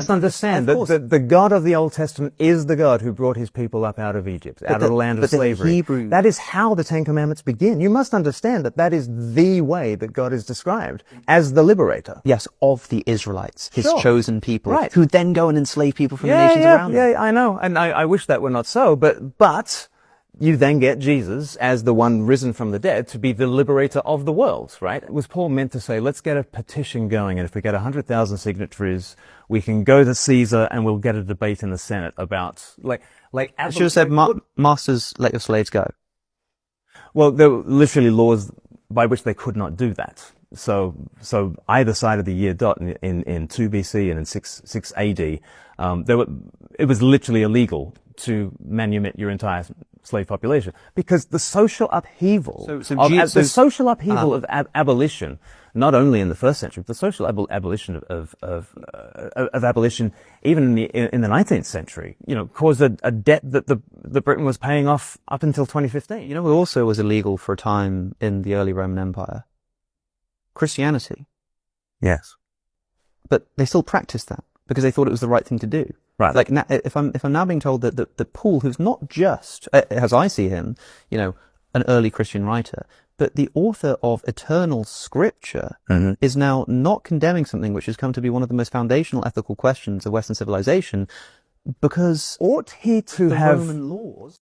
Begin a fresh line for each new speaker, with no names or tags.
must understand that the God of the Old Testament is the God who brought his people up out of Egypt, out of the land of slavery. That is how the Ten Commandments begin. You must understand that that is the way that God is described as the liberator.
Yes, of the Israelites, his
Sure.
chosen people,
Right.
who then go and enslave people from the nations around them.
Yeah, I know. And I wish that were not so, but you then get Jesus as the one risen from the dead to be the liberator of the world, right? Was Paul meant to say, let's get a petition going, and if we get 100,000 signatories, we can go to Caesar and we'll get a debate in the Senate about,
I should have said, masters, let your slaves go.
Well, there were literally laws by which they could not do that. So either side of the year dot in 2 BC and in 6 AD, it was literally illegal to manumit your entire slave population because the social upheaval, the social upheaval of abolition, not only in the first century, but the social abolition of abolition even in the 19th century, caused a debt that the Britain was paying off up until 2015.
You know what also was illegal for a time in the early Roman Empire? Christianity.
Yes.
But they still practiced that because they thought it was the right thing to do.
Right.
Like now, if I'm now being told that Paul, who's not just, as I see him, an early Christian writer, but the author of eternal scripture, is now not condemning something which has come to be one of the most foundational ethical questions of Western civilization, because
ought he to have
Roman laws